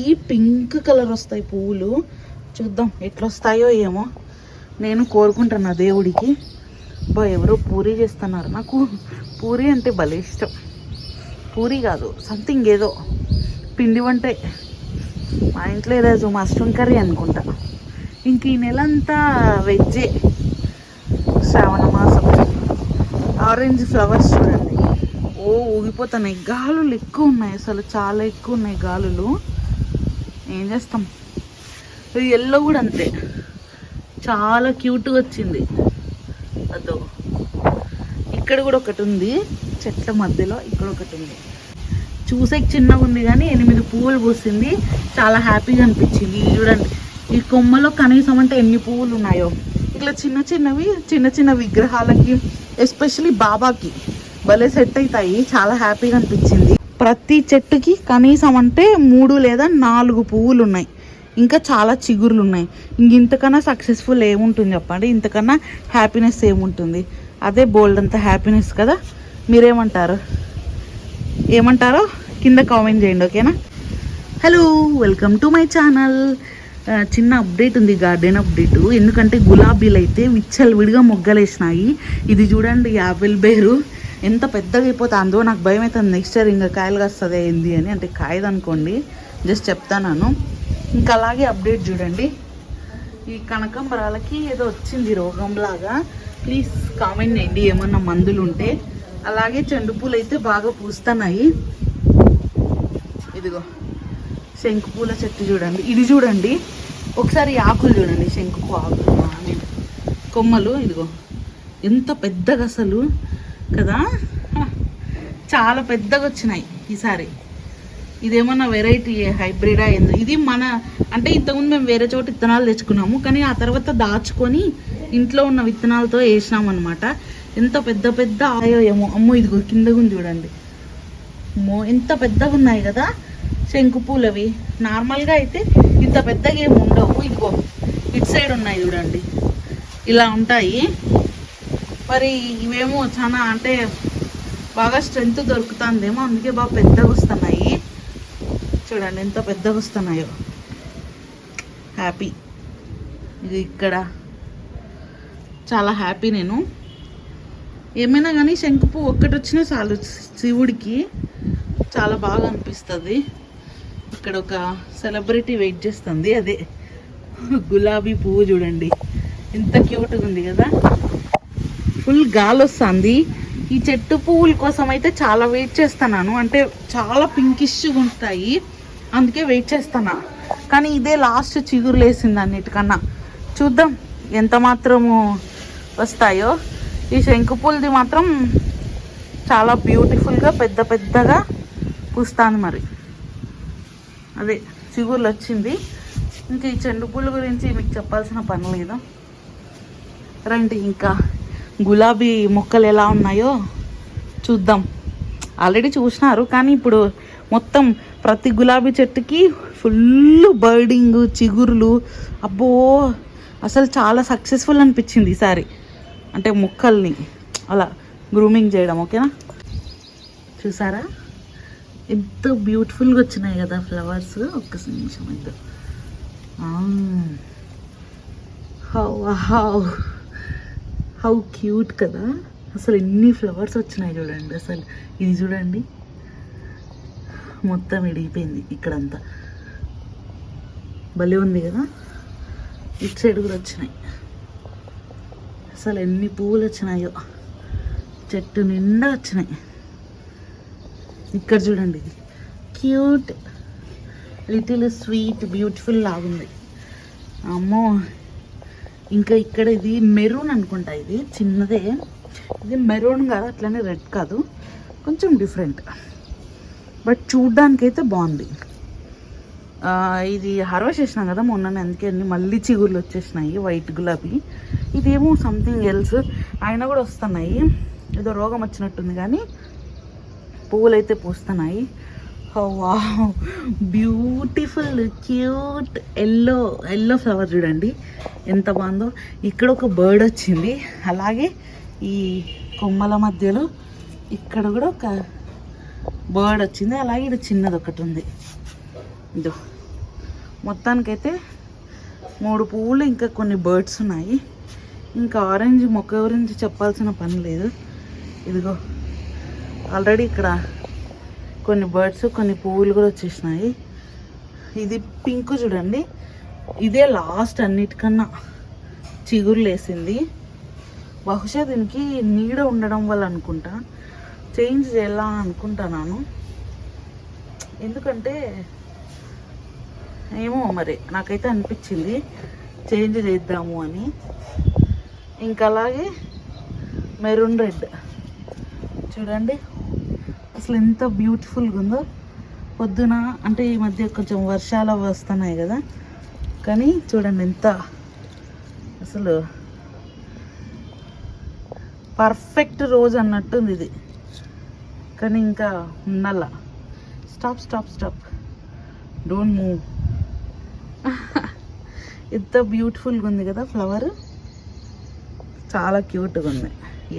ఈ pink colour వస్తాయి పువ్వులు. చూద్దాం ఎట్లా వస్తాయో ఏమో. నేను కోరుకుంటున్నా దేవుడికి. ఎవరో పూరి చేస్తున్నారు. నాకు పూరి అంటే భలే ఇష్టం. పూరి కాదు, సంథింగ్ ఏదో పిండి వంటే. మా ఇంట్లో ఈరోజు మష్రూమ్ కర్రీ అనుకుంటా. ఇంక ఈ నెలంతా వెజ్జే. శ్రావణ మాసం. ఆరెంజ్ ఫ్లవర్స్ చూడండి, ఊగిపోతున్నాయి. గాలులు ఎక్కువ ఉన్నాయి, అసలు చాలా ఎక్కువ ఉన్నాయి గాలులు. ఏం చేస్తాం. ఇది ఎల్లో కూడా అంతే, చాలా క్యూట్గా వచ్చింది. అదో ఇక్కడ కూడా ఒకటి ఉంది చెట్ల మధ్యలో. ఇక్కడ ఒకటి ఉంది, చూసేకి చిన్నగా ఉంది కానీ 8 పువ్వులు పూసింది. చాలా హ్యాపీగా అనిపించింది. చూడండి ఈ కొమ్మలో కనీసం అంటే ఎన్ని పువ్వులు ఉన్నాయో. ఇట్లా చిన్న చిన్న విగ్రహాలకి, ఎస్పెషలీ బాబాకి భలే సెట్ అవుతాయి. చాలా హ్యాపీగా అనిపించింది. ప్రతి చెట్టుకి కనీసం అంటే 3 లేదా 4 పువ్వులు ఉన్నాయి. ఇంకా చాలా చిగురులు ఉన్నాయి. ఇంతకన్నా సక్సెస్ఫుల్ ఏముంటుంది చెప్పండి? ఇంతకన్నా హ్యాపీనెస్ ఏముంటుంది? అదే బోల్డ్ అంత హ్యాపీనెస్ కదా. మీరేమంటారు? ఏమంటారో కింద కామెంట్ చేయండి, ఓకేనా? Hello, welcome to my channel. చిన్న అప్డేట్ ఉంది, గార్డెన్ అప్డేట్. ఎందుకంటే గులాబీలు అయితే విచ్చలవిడిగా మొగ్గలేసినాయి. ఇది చూడండి యాపిల్ బేరు ఎంత పెద్దగా అయిపోతుందో. నాకు భయం అవుతుంది నెక్స్ట్ ఇయర్ ఇంకా కాయలు కాస్తుంది ఏంది అని. అంటే కాయదనుకోండి, జస్ట్ చెప్తాను. ఇంకా అలాగే అప్డేట్ చూడండి, ఈ కనకాంబరాలకి ఏదో వచ్చింది రోగంలాగా. ప్లీజ్ కామెంట్ చేయండి ఏమన్నా మందులు ఉంటే. అలాగే చెండు పూలు అయితే బాగా పూస్తున్నాయి. ఇదిగో శంకు పూల చెట్టు చూడండి. ఇది చూడండి ఒకసారి ఆకులు చూడండి, శంకు ఆకులు కొమ్మలు. ఇదిగో ఎంత పెద్దగా అసలు కదా, చాలా పెద్దగా వచ్చినాయి ఈసారి. ఇదేమన్నా వెరైటీ హైబ్రిడా ఏందో. ఇది మన అంటే ఇంతకుముందు మేము వేరే చోట విత్తనాలు తెచ్చుకున్నాము, కానీ ఆ తర్వాత దాచుకొని ఇంట్లో ఉన్న విత్తనాలతో వేసినాం అనమాట. ఎంత పెద్ద ఆయో ఏమో. అమ్మో ఇదిగో కింద గుంది చూడండి. అమ్మో ఎంత పెద్దగా ఉన్నాయి కదా శంకు పూలవి. నార్మల్గా అయితే ఇంత పెద్దగా ఏమి ఉండవు. ఇదిగో ఇటు సైడ్ ఉన్నాయి చూడండి, ఇలా ఉంటాయి. మరి ఇవేమో చాలా అంటే బాగా స్ట్రెంత్ దొరుకుతుందేమో, అందుకే బాగా పెద్దగా వస్తున్నాయి. చూడండి ఎంత పెద్దగా వస్తున్నాయో. హ్యాపీ. ఇది ఇక్కడ చాలా హ్యాపీ. నేను ఏమైనా కానీ శంకు పువ్వు ఒక్కటి వచ్చినా చాలు శివుడికి, చాలా బాగా అనిపిస్తుంది. ఇక్కడ ఒక సెలబ్రిటీ వెయిట్ చేస్తుంది, అదే గులాబీ పువ్వు చూడండి ఎంత క్యూట్గా ఉంది కదా. ఫుల్ గాలి వస్తుంది. ఈ చెట్టు పువ్వుల కోసం అయితే చాలా వెయిట్ చేస్తున్నాను. అంటే చాలా పింకిష్గా ఉంటాయి, అందుకే వెయిట్ చేస్తున్నా. కానీ ఇదే లాస్ట్ చిగురులు వేసింది అన్నిటికన్నా. చూద్దాం ఎంత మాత్రము వస్తాయో. ఈ శంకు పూలది మాత్రం చాలా బ్యూటిఫుల్గా పెద్దగా పూస్తాను. మరి అదే చిగురులు వచ్చింది. ఇంకా ఈ చెండు పూల గురించి మీకు చెప్పాల్సిన పని లేదు. రండి ఇంకా గులాబీ మొక్కలు ఎలా ఉన్నాయో చూద్దాం. ఆల్రెడీ చూసినారు, కానీ ఇప్పుడు మొత్తం ప్రతి గులాబీ చెట్టుకి ఫుల్ బర్డింగ్, చిగురులు. అబ్బో అసలు చాలా సక్సెస్ఫుల్ అనిపించింది ఈసారి. అంటే మొక్కల్ని అలా గ్రూమింగ్ చేయడం, ఓకేనా? చూసారా ఎంత బ్యూటిఫుల్గా వచ్చినాయి కదా ఫ్లవర్స్. ఒక్క నిమిషం అయితే. హౌ క్యూట్ కదా అసలు. ఎన్ని ఫ్లవర్స్ వచ్చినాయి చూడండి అసలు. ఇది చూడండి మొత్తం విడిగిపోయింది ఇక్కడంతా. భలే ఉంది కదా. ఇటు సైడ్ కూడా వచ్చినాయి. అసలు ఎన్ని పువ్వులు వచ్చినాయో, చెట్టు నిండా వచ్చినాయి. ఇక్కడ చూడండి, ఇది క్యూట్ లిటిల్ స్వీట్ బ్యూటిఫుల్ లాగుంది. అమ్మో ఇంకా ఇక్కడ ఇది మెరూన్ అనుకుంటా. ఇది చిన్నదే, ఇది మెరూన్ కాదు, అట్లనే రెడ్ కాదు, కొంచెం డిఫరెంట్. బట్ చూడ్డానికైతే బాగుంది. ఇది హార్వెస్ట్ చేసినాం కదా మొన్ననే, అందుకే అన్ని మళ్ళీ చిగుర్లు వచ్చేసినాయి వైట్ గులాబీ. ఇదేమో సంథింగ్ ఎల్స్, అయినా కూడా వస్తున్నాయి. ఏదో రోగం వచ్చినట్టుంది కానీ పువ్వులు అయితే పూస్తున్నాయి. Wow beautiful cute yellow flower చూడండి ఎంత బాగుందో. ఇక్కడ ఒక బర్డ్ వచ్చింది. అలాగే ఈ కొమ్మల మధ్యలో ఇక్కడ కూడా ఒక బర్డ్ వచ్చింది. అలాగే ఇది చిన్నది ఒకటి ఉంది. ఇదో మొత్తానికైతే 3 పువ్వులు, ఇంకా కొన్ని బర్డ్స్ ఉన్నాయి. ఇంకా ఆరెంజ్ మొక్క గురించి చెప్పాల్సిన పని లేదు. ఇదిగో ఆల్రెడీ ఇక్కడ కొన్ని బర్డ్స్, కొన్ని పువ్వులు కూడా వచ్చేసినాయి. ఇది పింక్ చూడండి, ఇదే లాస్ట్ అన్నిటికన్నా చిగురులు వేసింది. బహుశా దీనికి నీడ ఉండడం వల్ల అనుకుంటా చేంజ్ చేయాలని అనుకుంటున్నాను. ఎందుకంటే ఏమో మరి నాకైతే అనిపించింది చేంజ్ చేద్దాము అని. ఇంకా అలాగే మెరూన్ రెడ్ చూడండి అసలు ఎంత బ్యూటిఫుల్గా ఉందో. పొద్దున అంటే ఈ మధ్య కొంచెం వర్షాలు వస్తున్నాయి కదా, కానీ చూడండి ఎంత అసలు పర్ఫెక్ట్ రోజు అన్నట్టుంది ఇది. కానీ ఇంకా ఉండాల. Stop stop stop, don't move. ఎంత బ్యూటిఫుల్గా ఉంది కదా ఫ్లవర్, చాలా క్యూట్గా ఉంది.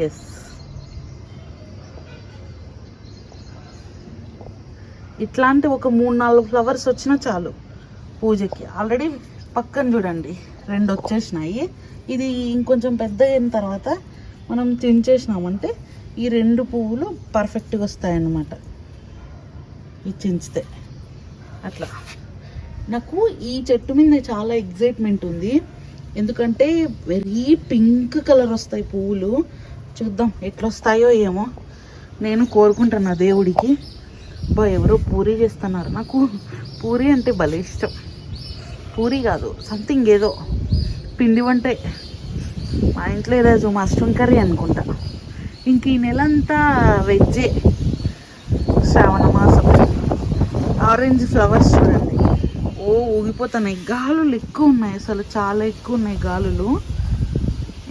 ఎస్, ఇట్లాంటి ఒక 3-4 ఫ్లవర్స్ వచ్చినా చాలు పూజకి. ఆల్రెడీ పక్కన చూడండి 2 వచ్చేసినాయి. ఇది ఇంకొంచెం పెద్ద అయిన తర్వాత మనం చించేసినామంటే ఈ 2 పువ్వులు పర్ఫెక్ట్గా వస్తాయన్నమాట. ఇది చించితే అట్లా. నాకు ఈ చెట్టు మీద చాలా ఎగ్జైట్మెంట్ ఉంది, ఎందుకంటే వెరీ పింక్ కలర్ వస్తాయి పువ్వులు. చూద్దాం ఎట్లా వస్తాయో ఏమో. నేను కోరుకుంటున్నా దేవుడికి. ఎవరో పూరీ చేస్తున్నారు. నాకు పూరీ అంటే భలే ఇష్టం. పూరీ కాదు, సంథింగ్ ఏదో పిండి వంటే. మా ఇంట్లో ఈరోజు మష్రూమ్ కర్రీ అనుకుంటా. ఇంక ఈ నెల అంతా వెజ్జే. శ్రావణ మాసం. ఆరెంజ్ ఫ్లవర్స్ చూడండి, ఊగిపోతున్నాయి. గాలులు ఎక్కువ ఉన్నాయి, అసలు చాలా ఎక్కువ ఉన్నాయి గాలులు.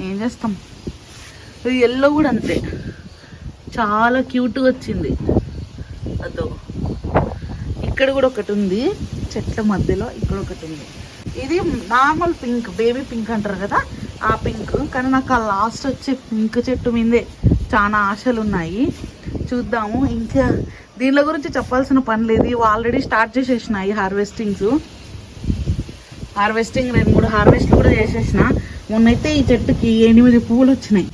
ఏం చేస్తాం. ఇది ఎల్లో కూడా అంతే, చాలా క్యూట్గా వచ్చింది. అదో ఇక్కడ కూడా ఒకటి ఉంది చెట్ల మధ్యలో, ఇక్కడ ఒకటి ఉంది. ఇది నార్మల్ పింక్, బేబీ పింక్ అంటారు కదా, ఆ పింక్. కానీ నాకు ఆ లాస్ట్ వచ్చే పింక్ చెట్టు మీదే చాలా ఆశలు ఉన్నాయి. చూద్దాము. ఇంకా దీనిలో గురించి చెప్పాల్సిన పని లేదు, ఇవి ఆల్రెడీ స్టార్ట్ చేసేసినాయి హార్వెస్టింగ్ 2-3 హార్వెస్ట్లు కూడా చేసేసిన. మొన్నైతే ఈ చెట్టుకి 8 పువ్వులు వచ్చినాయి.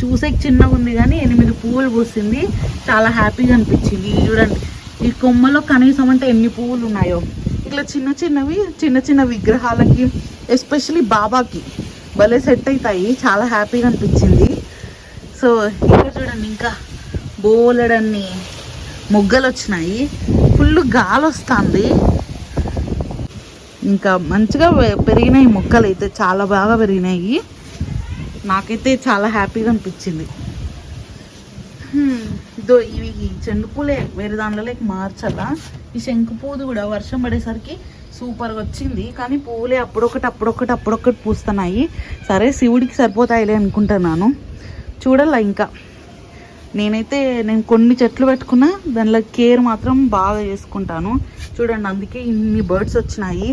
చూసే చిన్నగా ఉంది కానీ 8 పువ్వులు పూసింది. చాలా హ్యాపీగా అనిపించింది. చూడండి ఈ కొమ్మలో కనీసం అంటే ఎన్ని పువ్వులు ఉన్నాయో. ఇట్లా చిన్న చిన్న విగ్రహాలకి, ఎస్పెషలీ బాబాకి భలే సెట్ అవుతాయి. చాలా హ్యాపీగా అనిపించింది. సో ఇక్కడ చూడండి ఇంకా బోలెడన్ని మొగ్గలు వచ్చినాయి. ఫుల్ గాలి వస్తుంది. ఇంకా మంచిగా పెరిగినాయి మొక్కలు అయితే, చాలా బాగా పెరిగినాయి. నాకైతే చాలా హ్యాపీగా అనిపించింది. ఇదో ఇవి చెండు పూలే వేరే దాంట్లోకి మార్చాలా. ఈ శంకు పూలు కూడా వర్షం పడేసరికి సూపర్గా వచ్చింది. కానీ పువ్వులే అప్పుడొకటి పూస్తున్నాయి. సరే శివుడికి సరిపోతాయిలే అనుకుంటున్నాను. చూడాలా ఇంకా. నేను కొన్ని చెట్లు పెట్టుకున్నా, దానిలో కేర్ మాత్రం బాగా చేసుకుంటాను. చూడండి అందుకే ఇన్ని బర్డ్స్ వచ్చినాయి.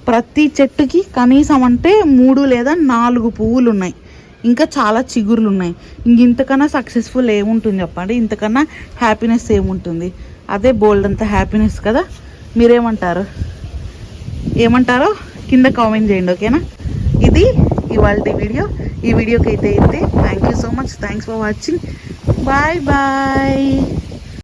ప్రతి చెట్టుకి కనీసం అంటే 3 లేదా 4 పువ్వులు ఉన్నాయి. ఇంకా చాలా చిగురులు ఉన్నాయి. ఇంతకన్నా సక్సెస్ఫుల్ ఏముంటుంది చెప్పండి, ఇంతకన్నా హ్యాపీనెస్ ఏముంటుంది. అదే బోల్డ్ అంత హ్యాపీనెస్ కదా. ఏమంటారో కింద కామెంట్ చేయండి, ఓకేనా. ఇది ఇవాళ వీడియో. ఈ వీడియోకి అయితే thank you so much. Thanks for watching. Bye bye.